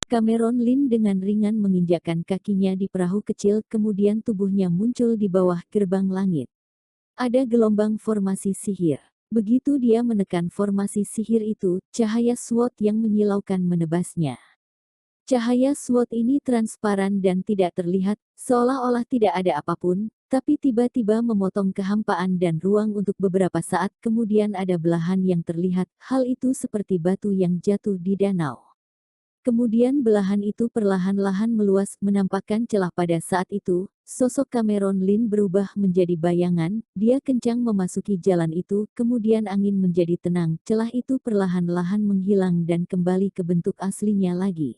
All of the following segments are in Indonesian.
Cameron Lin dengan ringan menginjakkan kakinya di perahu kecil, kemudian tubuhnya muncul di bawah gerbang langit. Ada gelombang formasi sihir. Begitu dia menekan formasi sihir itu, cahaya SWOT yang menyilaukan menebasnya. Cahaya SWOT ini transparan dan tidak terlihat, seolah-olah tidak ada apapun, tapi tiba-tiba memotong kehampaan dan ruang untuk beberapa saat, kemudian ada belahan yang terlihat, hal itu seperti batu yang jatuh di danau. Kemudian belahan itu perlahan-lahan meluas, menampakkan celah pada saat itu, sosok Cameron Lin berubah menjadi bayangan, dia kencang memasuki jalan itu, kemudian angin menjadi tenang, celah itu perlahan-lahan menghilang dan kembali ke bentuk aslinya lagi.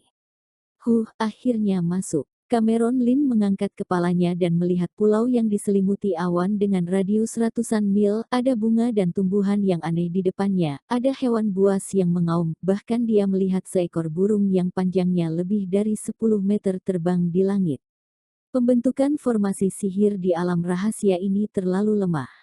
Akhirnya masuk. Cameron Lin mengangkat kepalanya dan melihat pulau yang diselimuti awan dengan radius ratusan mil, ada bunga dan tumbuhan yang aneh di depannya, ada hewan buas yang mengaum, bahkan dia melihat seekor burung yang panjangnya lebih dari 10 meter terbang di langit. Pembentukan formasi sihir di alam rahasia ini terlalu lemah.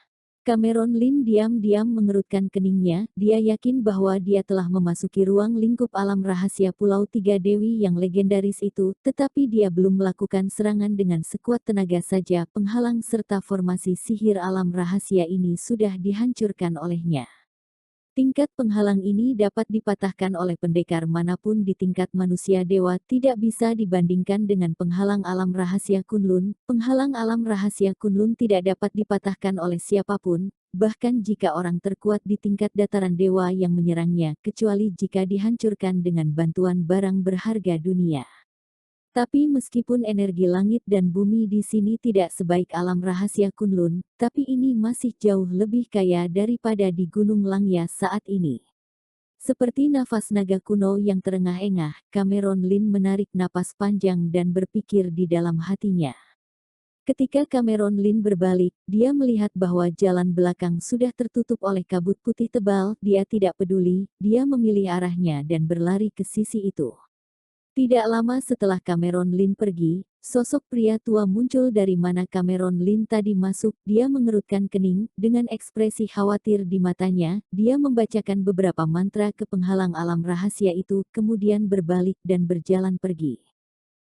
Cameron Lin diam-diam mengerutkan keningnya, dia yakin bahwa dia telah memasuki ruang lingkup alam rahasia Pulau Tiga Dewi yang legendaris itu, tetapi dia belum melakukan serangan dengan sekuat tenaga saja, penghalang serta formasi sihir alam rahasia ini sudah dihancurkan olehnya. Tingkat penghalang ini dapat dipatahkan oleh pendekar manapun di tingkat manusia dewa, tidak bisa dibandingkan dengan penghalang alam rahasia Kunlun. Penghalang alam rahasia Kunlun tidak dapat dipatahkan oleh siapapun, bahkan jika orang terkuat di tingkat dataran dewa yang menyerangnya, kecuali jika dihancurkan dengan bantuan barang berharga dunia. Tapi meskipun energi langit dan bumi di sini tidak sebaik alam rahasia Kunlun, tapi ini masih jauh lebih kaya daripada di Gunung Langya saat ini. Seperti nafas naga kuno yang terengah-engah, Cameron Lin menarik napas panjang dan berpikir di dalam hatinya. Ketika Cameron Lin berbalik, dia melihat bahwa jalan belakang sudah tertutup oleh kabut putih tebal, dia tidak peduli, dia memilih arahnya dan berlari ke sisi itu. Tidak lama setelah Cameron Lin pergi, sosok pria tua muncul dari mana Cameron Lin tadi masuk, dia mengerutkan kening, dengan ekspresi khawatir di matanya, dia membacakan beberapa mantra ke penghalang alam rahasia itu, kemudian berbalik dan berjalan pergi.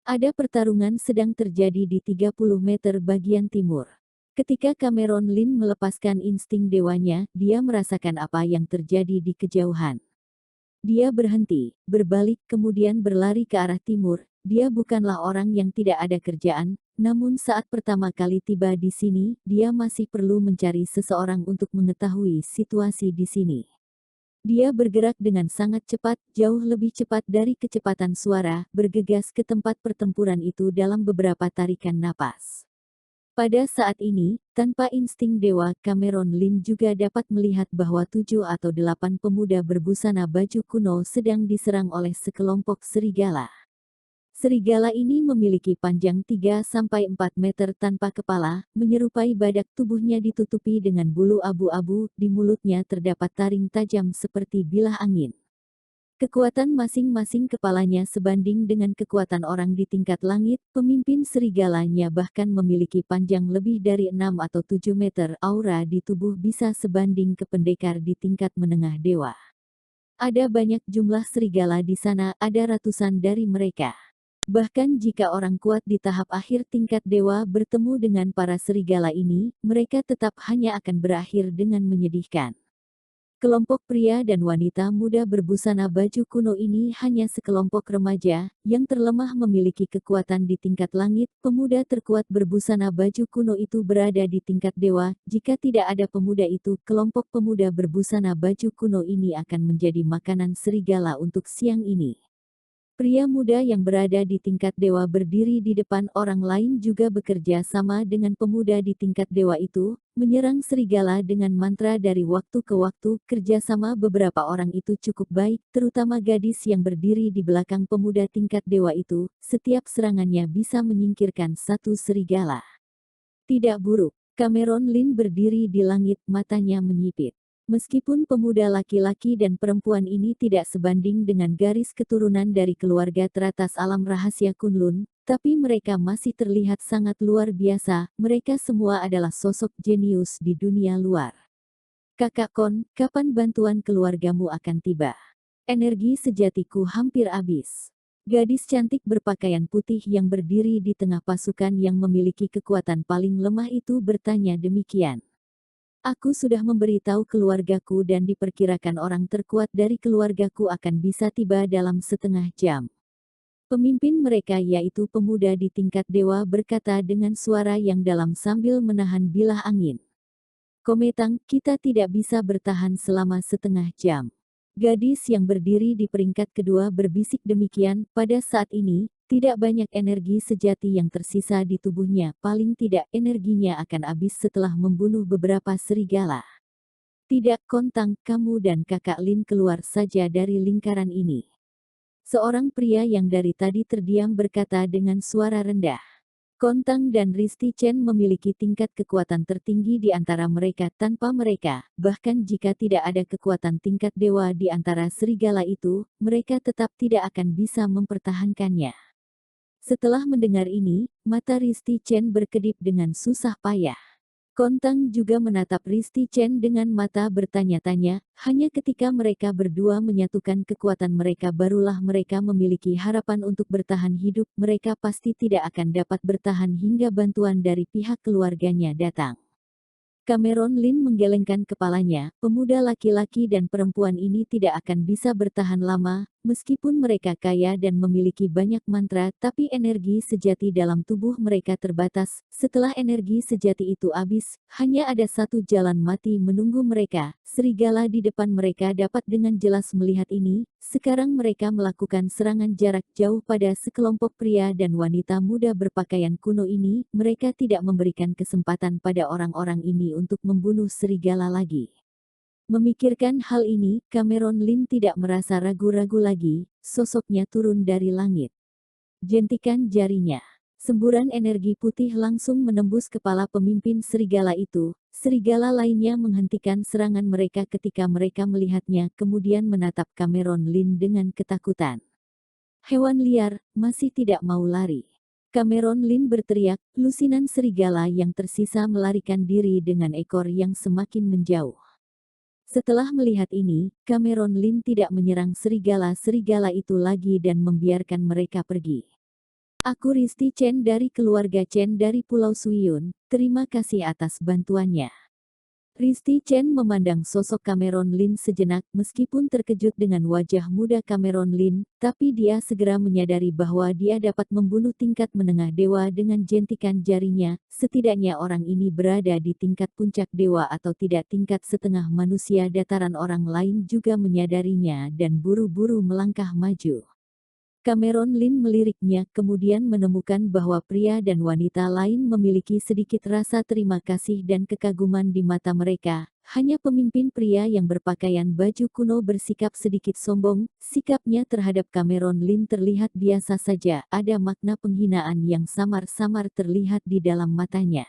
Ada pertarungan sedang terjadi di 30 meter bagian timur. Ketika Cameron Lin melepaskan insting dewanya, dia merasakan apa yang terjadi di kejauhan. Dia berhenti, berbalik, kemudian berlari ke arah timur. Dia bukanlah orang yang tidak ada kerjaan, namun saat pertama kali tiba di sini, dia masih perlu mencari seseorang untuk mengetahui situasi di sini. Dia bergerak dengan sangat cepat, jauh lebih cepat dari kecepatan suara, bergegas ke tempat pertempuran itu dalam beberapa tarikan napas. Pada saat ini, tanpa insting dewa, Cameron Lin juga dapat melihat bahwa 7 atau 8 pemuda berbusana baju kuno sedang diserang oleh sekelompok serigala. Serigala ini memiliki panjang 3-4 meter tanpa kepala, menyerupai badak, tubuhnya ditutupi dengan bulu abu-abu, di mulutnya terdapat taring tajam seperti bilah angin. Kekuatan masing-masing kepalanya sebanding dengan kekuatan orang di tingkat langit, pemimpin serigalanya bahkan memiliki panjang lebih dari 6 atau 7 meter, aura di tubuh bisa sebanding ke pendekar di tingkat menengah dewa. Ada banyak jumlah serigala di sana, ada ratusan dari mereka. Bahkan jika orang kuat di tahap akhir tingkat dewa bertemu dengan para serigala ini, mereka tetap hanya akan berakhir dengan menyedihkan. Kelompok pria dan wanita muda berbusana baju kuno ini hanya sekelompok remaja, yang terlemah memiliki kekuatan di tingkat langit. Pemuda terkuat berbusana baju kuno itu berada di tingkat dewa. Jika tidak ada pemuda itu, kelompok pemuda berbusana baju kuno ini akan menjadi makanan serigala untuk siang ini. Pria muda yang berada di tingkat dewa berdiri di depan, orang lain juga bekerja sama dengan pemuda di tingkat dewa itu, menyerang serigala dengan mantra dari waktu ke waktu. Kerjasama beberapa orang itu cukup baik, terutama gadis yang berdiri di belakang pemuda tingkat dewa itu. Setiap serangannya bisa menyingkirkan satu serigala. Tidak buruk. Cameron Lin berdiri di langit, matanya menyipit. Meskipun pemuda laki-laki dan perempuan ini tidak sebanding dengan garis keturunan dari keluarga teratas alam rahasia Kunlun, tapi mereka masih terlihat sangat luar biasa. Mereka semua adalah sosok jenius di dunia luar. Kakak Kon, kapan bantuan keluargamu akan tiba? Energi sejatiku hampir habis. Gadis cantik berpakaian putih yang berdiri di tengah pasukan yang memiliki kekuatan paling lemah itu bertanya demikian. Aku sudah memberitahu keluargaku dan diperkirakan orang terkuat dari keluargaku akan bisa tiba dalam setengah jam. Pemimpin mereka yaitu pemuda di tingkat dewa berkata dengan suara yang dalam sambil menahan bilah angin. Kometang, kita tidak bisa bertahan selama setengah jam. Gadis yang berdiri di peringkat kedua berbisik demikian, pada saat ini, tidak banyak energi sejati yang tersisa di tubuhnya, paling tidak energinya akan habis setelah membunuh beberapa serigala. Tidak, Kontang, kamu dan kakak Lin keluar saja dari lingkaran ini. Seorang pria yang dari tadi terdiam berkata dengan suara rendah. Kontang dan Risti Chen memiliki tingkat kekuatan tertinggi di antara mereka. Tanpa mereka, bahkan jika tidak ada kekuatan tingkat dewa di antara serigala itu, mereka tetap tidak akan bisa mempertahankannya. Setelah mendengar ini, mata Risti Chen berkedip dengan susah payah. Kontang juga menatap Risti Chen dengan mata bertanya-tanya, hanya ketika mereka berdua menyatukan kekuatan mereka barulah mereka memiliki harapan untuk bertahan hidup, mereka pasti tidak akan dapat bertahan hingga bantuan dari pihak keluarganya datang. Cameron Lin menggelengkan kepalanya, pemuda laki-laki dan perempuan ini tidak akan bisa bertahan lama, meskipun mereka kaya dan memiliki banyak mantra, tapi energi sejati dalam tubuh mereka terbatas. Setelah energi sejati itu habis, hanya ada satu jalan mati menunggu mereka. Serigala di depan mereka dapat dengan jelas melihat ini. Sekarang mereka melakukan serangan jarak jauh pada sekelompok pria dan wanita muda berpakaian kuno ini. Mereka tidak memberikan kesempatan pada orang-orang ini untuk membunuh serigala lagi. Memikirkan hal ini, Cameron Lin tidak merasa ragu-ragu lagi, sosoknya turun dari langit. Jentikan jarinya. Semburan energi putih langsung menembus kepala pemimpin serigala itu. Serigala lainnya menghentikan serangan mereka ketika mereka melihatnya, kemudian menatap Cameron Lin dengan ketakutan. Hewan liar, masih tidak mau lari. Cameron Lin berteriak, lusinan serigala yang tersisa melarikan diri dengan ekor yang semakin menjauh. Setelah melihat ini, Cameron Lin tidak menyerang serigala-serigala itu lagi dan membiarkan mereka pergi. Aku Risti Chen dari keluarga Chen dari Pulau Suiyun, terima kasih atas bantuannya. Risti Chen memandang sosok Cameron Lin sejenak meskipun terkejut dengan wajah muda Cameron Lin, tapi dia segera menyadari bahwa dia dapat membunuh tingkat menengah dewa dengan jentikan jarinya, setidaknya orang ini berada di tingkat puncak dewa atau tidak tingkat setengah manusia dataran orang lain juga menyadarinya dan buru-buru melangkah maju. Cameron Lin meliriknya, kemudian menemukan bahwa pria dan wanita lain memiliki sedikit rasa terima kasih dan kekaguman di mata mereka. Hanya pemimpin pria yang berpakaian baju kuno bersikap sedikit sombong, sikapnya terhadap Cameron Lin terlihat biasa saja, ada makna penghinaan yang samar-samar terlihat di dalam matanya.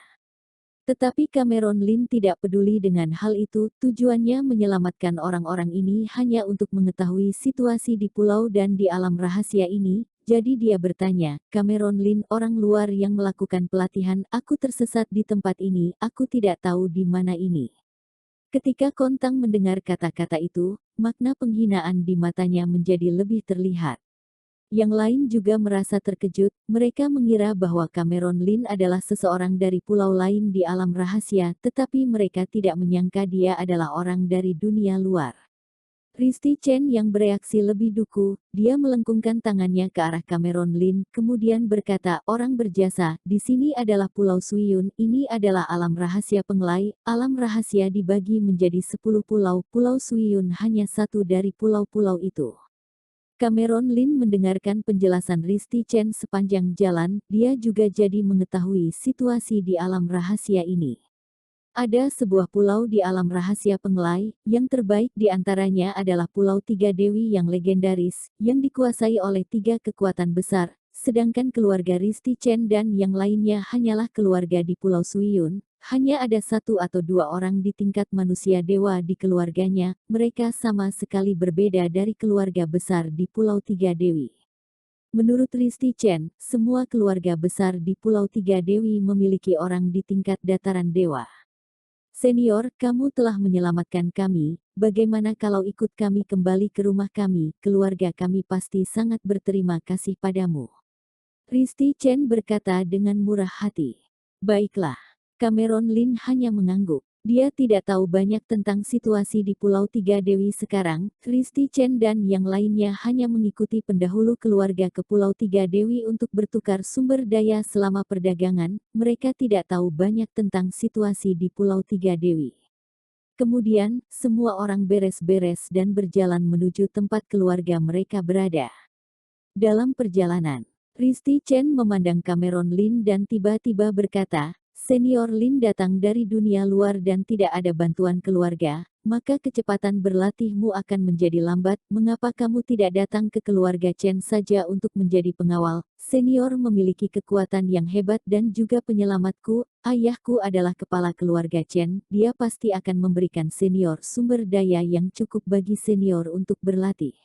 Tetapi Cameron Lin tidak peduli dengan hal itu, tujuannya menyelamatkan orang-orang ini hanya untuk mengetahui situasi di pulau dan di alam rahasia ini, jadi dia bertanya, Cameron Lin orang luar yang melakukan pelatihan, aku tersesat di tempat ini, aku tidak tahu di mana ini. Ketika Kontang mendengar kata-kata itu, makna penghinaan di matanya menjadi lebih terlihat. Yang lain juga merasa terkejut, mereka mengira bahwa Cameron Lin adalah seseorang dari pulau lain di alam rahasia, tetapi mereka tidak menyangka dia adalah orang dari dunia luar. Risti Chen yang bereaksi lebih duku, dia melengkungkan tangannya ke arah Cameron Lin, kemudian berkata, orang berjasa, di sini adalah Pulau Suiyun, ini adalah alam rahasia Penglai, alam rahasia dibagi menjadi 10 pulau, Pulau Suiyun hanya satu dari pulau-pulau itu. Cameron Lin mendengarkan penjelasan Risti Chen sepanjang jalan, dia juga jadi mengetahui situasi di alam rahasia ini. Ada sebuah pulau di alam rahasia Penglai, yang terbaik di antaranya adalah Pulau Tiga Dewi yang legendaris, yang dikuasai oleh tiga kekuatan besar, sedangkan keluarga Risti Chen dan yang lainnya hanyalah keluarga di Pulau Suiyun. Hanya ada satu atau dua orang di tingkat manusia dewa di keluarganya, mereka sama sekali berbeda dari keluarga besar di Pulau Tiga Dewi. Menurut Risti Chen, semua keluarga besar di Pulau Tiga Dewi memiliki orang di tingkat dataran dewa. Senior, kamu telah menyelamatkan kami, bagaimana kalau ikut kami kembali ke rumah kami, keluarga kami pasti sangat berterima kasih padamu. Risti Chen berkata dengan murah hati. Baiklah. Cameron Lin hanya mengangguk. Dia tidak tahu banyak tentang situasi di Pulau Tiga Dewi sekarang. Risti Chen dan yang lainnya hanya mengikuti pendahulu keluarga ke Pulau Tiga Dewi untuk bertukar sumber daya selama perdagangan. Mereka tidak tahu banyak tentang situasi di Pulau Tiga Dewi. Kemudian, semua orang beres-beres dan berjalan menuju tempat keluarga mereka berada. Dalam perjalanan, Risti Chen memandang Cameron Lin dan tiba-tiba berkata, Senior Lin datang dari dunia luar dan tidak ada bantuan keluarga, maka kecepatan berlatihmu akan menjadi lambat. Mengapa kamu tidak datang ke keluarga Chen saja untuk menjadi pengawal? Senior memiliki kekuatan yang hebat dan juga penyelamatku. Ayahku adalah kepala keluarga Chen, dia pasti akan memberikan senior sumber daya yang cukup bagi senior untuk berlatih.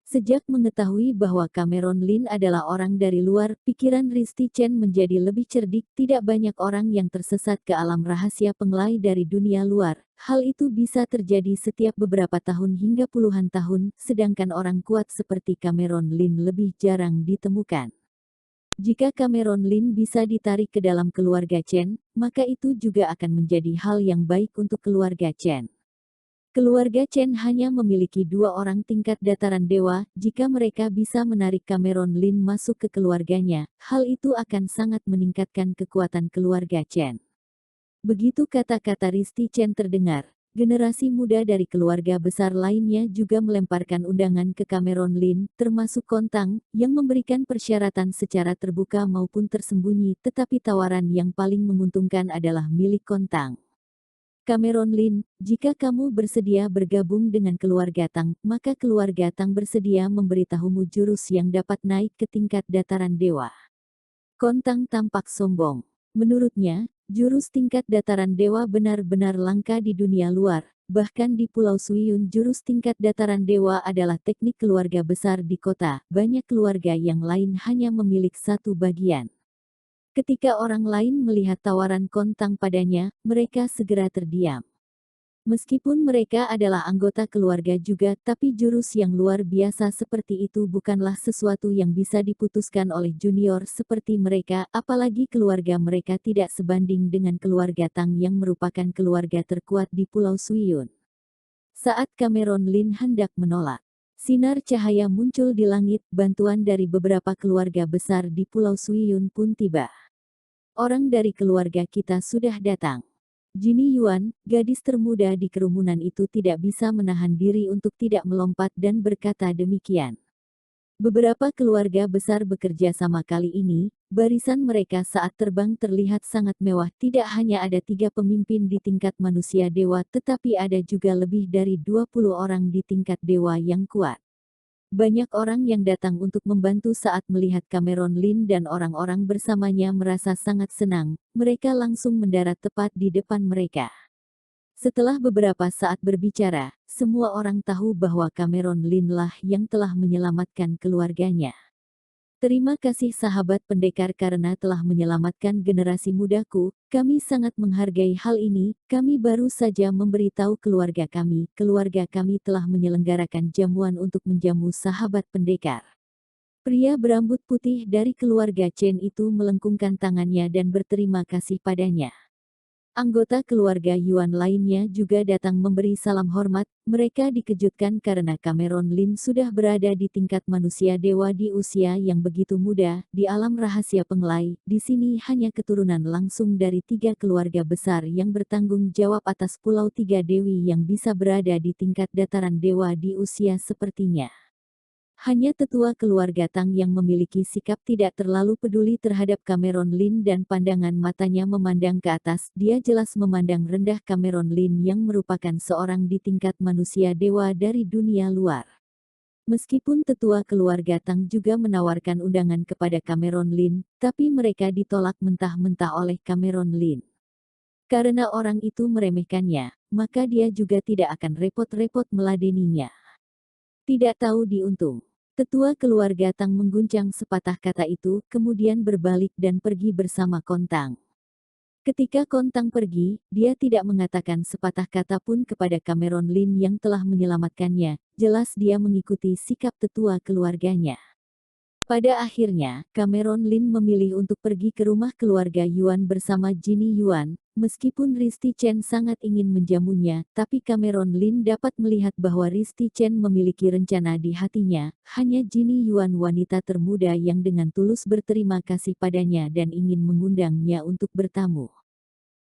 Sejak mengetahui bahwa Cameron Lin adalah orang dari luar, pikiran Risti Chen menjadi lebih cerdik. Tidak banyak orang yang tersesat ke alam rahasia penglai dari dunia luar. Hal itu bisa terjadi setiap beberapa tahun hingga puluhan tahun, sedangkan orang kuat seperti Cameron Lin lebih jarang ditemukan. Jika Cameron Lin bisa ditarik ke dalam keluarga Chen, maka itu juga akan menjadi hal yang baik untuk keluarga Chen. Keluarga Chen hanya memiliki 2 orang tingkat dataran dewa. Jika mereka bisa menarik Cameron Lin masuk ke keluarganya, hal itu akan sangat meningkatkan kekuatan keluarga Chen. Begitu kata-kata Risti Chen terdengar, generasi muda dari keluarga besar lainnya juga melemparkan undangan ke Cameron Lin, termasuk Kontang, yang memberikan persyaratan secara terbuka maupun tersembunyi, tetapi tawaran yang paling menguntungkan adalah milik Kontang. Cameron Lin, jika kamu bersedia bergabung dengan keluarga Tang, maka keluarga Tang bersedia memberitahumu jurus yang dapat naik ke tingkat dataran dewa. Kontang tampak sombong. Menurutnya, jurus tingkat dataran dewa benar-benar langka di dunia luar. Bahkan di Pulau Suiyun jurus tingkat dataran dewa adalah teknik keluarga besar di kota. Banyak keluarga yang lain hanya memiliki satu bagian. Ketika orang lain melihat tawaran Kontang padanya, mereka segera terdiam. Meskipun mereka adalah anggota keluarga juga, tapi jurus yang luar biasa seperti itu bukanlah sesuatu yang bisa diputuskan oleh junior seperti mereka, apalagi keluarga mereka tidak sebanding dengan keluarga Tang yang merupakan keluarga terkuat di Pulau Suiyun. Saat Cameron Lin hendak menolak, sinar cahaya muncul di langit. Bantuan dari beberapa keluarga besar di Pulau Suiyun pun tiba. Orang dari keluarga kita sudah datang. Jini Yuan, gadis termuda di kerumunan itu tidak bisa menahan diri untuk tidak melompat dan berkata demikian. Beberapa keluarga besar bekerja sama kali ini, barisan mereka saat terbang terlihat sangat mewah. Tidak hanya ada 3 pemimpin di tingkat manusia dewa, tetapi ada juga lebih dari 20 orang di tingkat dewa yang kuat. Banyak orang yang datang untuk membantu saat melihat Cameron Lin dan orang-orang bersamanya merasa sangat senang. Mereka langsung mendarat tepat di depan mereka. Setelah beberapa saat berbicara, semua orang tahu bahwa Cameron Lin lah yang telah menyelamatkan keluarganya. Terima kasih sahabat pendekar karena telah menyelamatkan generasi mudaku. Kami sangat menghargai hal ini. Kami baru saja memberitahu keluarga kami telah menyelenggarakan jamuan untuk menjamu sahabat pendekar. Pria berambut putih dari keluarga Chen itu melengkungkan tangannya dan berterima kasih padanya. Anggota keluarga Yuan lainnya juga datang memberi salam hormat. Mereka dikejutkan karena Cameron Lin sudah berada di tingkat manusia dewa di usia yang begitu muda. Di alam rahasia penglai, di sini hanya keturunan langsung dari 3 keluarga besar yang bertanggung jawab atas Pulau Tiga Dewi yang bisa berada di tingkat dataran dewa di usia sepertinya. Hanya tetua keluarga Tang yang memiliki sikap tidak terlalu peduli terhadap Cameron Lin dan pandangan matanya memandang ke atas. Dia jelas memandang rendah Cameron Lin yang merupakan seorang di tingkat manusia dewa dari dunia luar. Meskipun tetua keluarga Tang juga menawarkan undangan kepada Cameron Lin, tapi mereka ditolak mentah-mentah oleh Cameron Lin. Karena orang itu meremehkannya, maka dia juga tidak akan repot-repot meladeninya. Tidak tahu diuntung. Tetua keluarga Tang mengguncang sepatah kata itu, kemudian berbalik dan pergi bersama Kontang. Ketika Kontang pergi, dia tidak mengatakan sepatah kata pun kepada Cameron Lin yang telah menyelamatkannya, jelas dia mengikuti sikap tetua keluarganya. Pada akhirnya, Cameron Lin memilih untuk pergi ke rumah keluarga Yuan bersama Ginny Yuan. Meskipun Risty Chen sangat ingin menjamunya, tapi Cameron Lin dapat melihat bahwa Risty Chen memiliki rencana di hatinya. Hanya Ginny Yuan, wanita termuda yang dengan tulus berterima kasih padanya dan ingin mengundangnya untuk bertamu.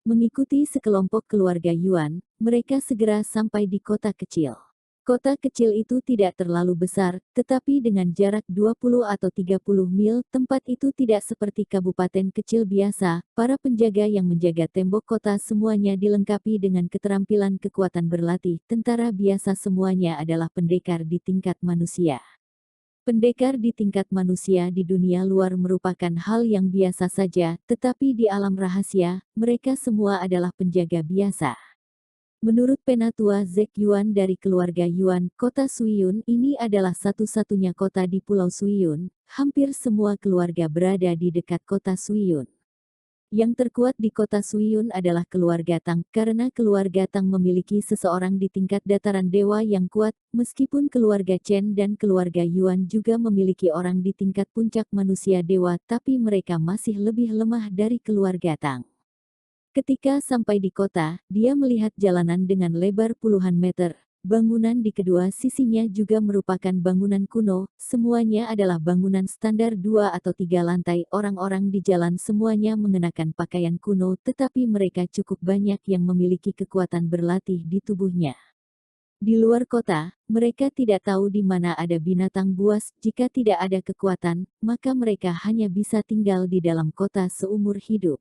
Mengikuti sekelompok keluarga Yuan, mereka segera sampai di kota kecil. Kota kecil itu tidak terlalu besar, tetapi dengan jarak 20 atau 30 mil, tempat itu tidak seperti kabupaten kecil biasa. Para penjaga yang menjaga tembok kota semuanya dilengkapi dengan keterampilan kekuatan berlatih. Tentara biasa semuanya adalah pendekar di tingkat manusia. Pendekar di tingkat manusia di dunia luar merupakan hal yang biasa saja, tetapi di alam rahasia, mereka semua adalah penjaga biasa. Menurut penatua Zek Yuan dari keluarga Yuan, kota Suiyun ini adalah satu-satunya kota di Pulau Suiyun. Hampir semua keluarga berada di dekat kota Suiyun. Yang terkuat di kota Suiyun adalah keluarga Tang, karena keluarga Tang memiliki seseorang di tingkat dataran dewa yang kuat, meskipun keluarga Chen dan keluarga Yuan juga memiliki orang di tingkat puncak manusia dewa, tapi mereka masih lebih lemah dari keluarga Tang. Ketika sampai di kota, dia melihat jalanan dengan lebar puluhan meter. Bangunan di kedua sisinya juga merupakan bangunan kuno, semuanya adalah bangunan standar 2 atau 3 lantai. Orang-orang di jalan semuanya mengenakan pakaian kuno, tetapi mereka cukup banyak yang memiliki kekuatan berlatih di tubuhnya. Di luar kota, mereka tidak tahu di mana ada binatang buas. Jika tidak ada kekuatan, maka mereka hanya bisa tinggal di dalam kota seumur hidup.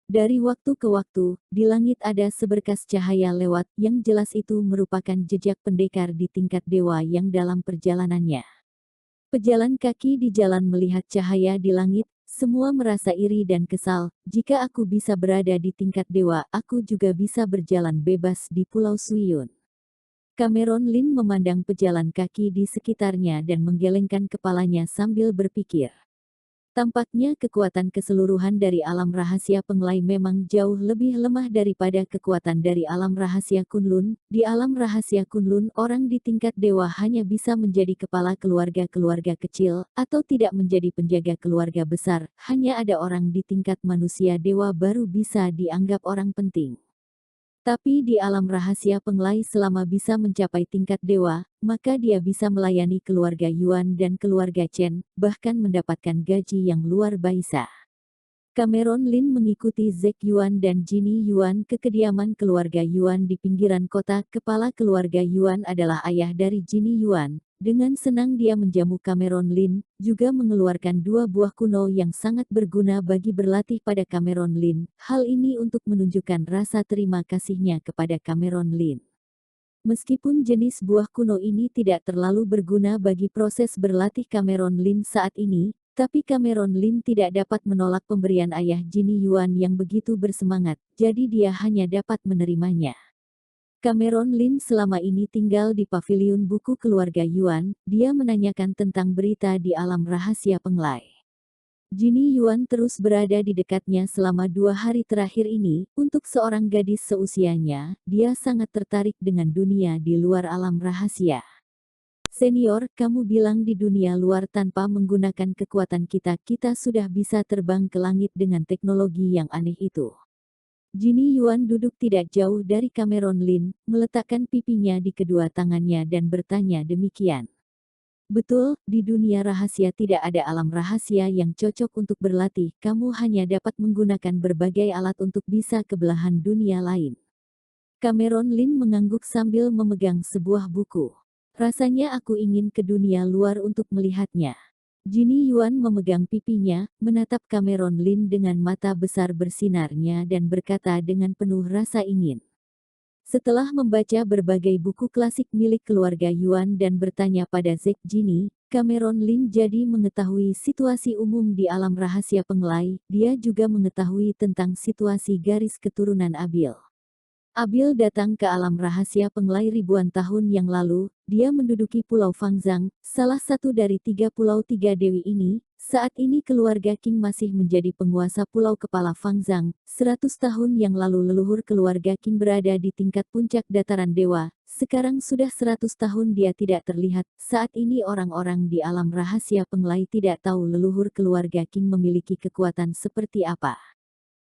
Dari waktu ke waktu, di langit ada seberkas cahaya lewat, yang jelas itu merupakan jejak pendekar di tingkat dewa yang dalam perjalanannya. Pejalan kaki di jalan melihat cahaya di langit, semua merasa iri dan kesal. Jika aku bisa berada di tingkat dewa, aku juga bisa berjalan bebas di Pulau Suiyun. Cameron Lin memandang pejalan kaki di sekitarnya dan menggelengkan kepalanya sambil berpikir. Tampaknya kekuatan keseluruhan dari alam rahasia Penglai memang jauh lebih lemah daripada kekuatan dari alam rahasia Kunlun. Di alam rahasia Kunlun, orang di tingkat dewa hanya bisa menjadi kepala keluarga-keluarga kecil, atau tidak menjadi penjaga keluarga besar. Hanya ada orang di tingkat manusia dewa baru bisa dianggap orang penting. Tapi di alam rahasia Penglai selama bisa mencapai tingkat dewa, maka dia bisa melayani keluarga Yuan dan keluarga Chen, bahkan mendapatkan gaji yang luar biasa. Cameron Lin mengikuti Zek Yuan dan Ginny Yuan ke kediaman keluarga Yuan di pinggiran kota. Kepala keluarga Yuan adalah ayah dari Ginny Yuan. Dengan senang dia menjamu Cameron Lin, juga mengeluarkan 2 buah kuno yang sangat berguna bagi berlatih pada Cameron Lin. Hal ini untuk menunjukkan rasa terima kasihnya kepada Cameron Lin. Meskipun jenis buah kuno ini tidak terlalu berguna bagi proses berlatih Cameron Lin saat ini, tapi Cameron Lin tidak dapat menolak pemberian ayah Ginny Yuan yang begitu bersemangat, jadi dia hanya dapat menerimanya. Cameron Lin selama ini tinggal di paviliun buku keluarga Yuan. Dia menanyakan tentang berita di alam rahasia Penglai. Ginny Yuan terus berada di dekatnya selama 2 hari terakhir ini. Untuk seorang gadis seusianya, dia sangat tertarik dengan dunia di luar alam rahasia. Senior, kamu bilang di dunia luar tanpa menggunakan kekuatan kita sudah bisa terbang ke langit dengan teknologi yang aneh itu. Ginny Yuan duduk tidak jauh dari Cameron Lin, meletakkan pipinya di kedua tangannya dan bertanya demikian. Betul, di dunia rahasia tidak ada alam rahasia yang cocok untuk berlatih. Kamu hanya dapat menggunakan berbagai alat untuk bisa ke belahan dunia lain. Cameron Lin mengangguk sambil memegang sebuah buku. Rasanya aku ingin ke dunia luar untuk melihatnya. Ginny Yuan memegang pipinya, menatap Cameron Lin dengan mata besar bersinarnya dan berkata dengan penuh rasa ingin. Setelah membaca berbagai buku klasik milik keluarga Yuan dan bertanya pada Zek Ginny, Cameron Lin jadi mengetahui situasi umum di alam rahasia Penglai. Dia juga mengetahui tentang situasi garis keturunan Abil. Abil datang ke alam rahasia Penglai ribuan tahun yang lalu. Dia menduduki Pulau Fangzhang, salah satu dari 3 pulau 3 dewi ini. Saat ini keluarga Qing masih menjadi penguasa Pulau Kepala Fangzhang. 100 tahun yang lalu leluhur keluarga Qing berada di tingkat puncak dataran dewa. Sekarang sudah 100 tahun dia tidak terlihat. Saat ini orang-orang di alam rahasia Penglai tidak tahu leluhur keluarga Qing memiliki kekuatan seperti apa.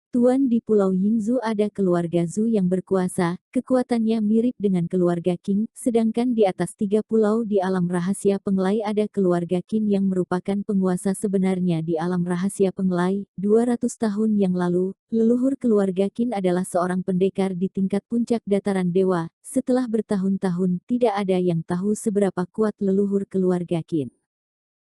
Tuan di Pulau Yingzhou ada keluarga Zhou yang berkuasa, kekuatannya mirip dengan keluarga Qing, sedangkan di atas 3 pulau di alam rahasia Penglai ada keluarga Qin yang merupakan penguasa sebenarnya di alam rahasia Penglai. 200 tahun yang lalu, leluhur keluarga Qin adalah seorang pendekar di tingkat puncak dataran dewa. Setelah bertahun-tahun, tidak ada yang tahu seberapa kuat leluhur keluarga Qin.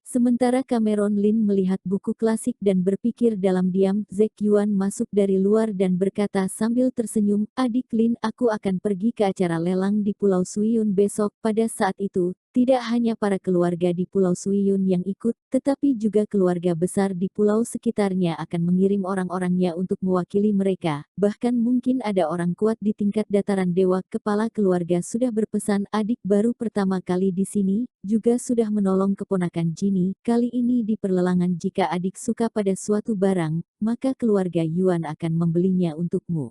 Sementara Cameron Lin melihat buku klasik dan berpikir dalam diam, Zack Yuan masuk dari luar dan berkata sambil tersenyum, "Adik Lin, aku akan pergi ke acara lelang di Pulau Suiyun besok." Pada saat itu, tidak hanya para keluarga di Pulau Suiyun yang ikut, tetapi juga keluarga besar di pulau sekitarnya akan mengirim orang-orangnya untuk mewakili mereka. Bahkan mungkin ada orang kuat di tingkat dataran dewa. Kepala keluarga sudah berpesan, adik baru pertama kali di sini, juga sudah menolong keponakan Jini. Kali ini di perlelangan jika adik suka pada suatu barang, maka keluarga Yuan akan membelinya untukmu.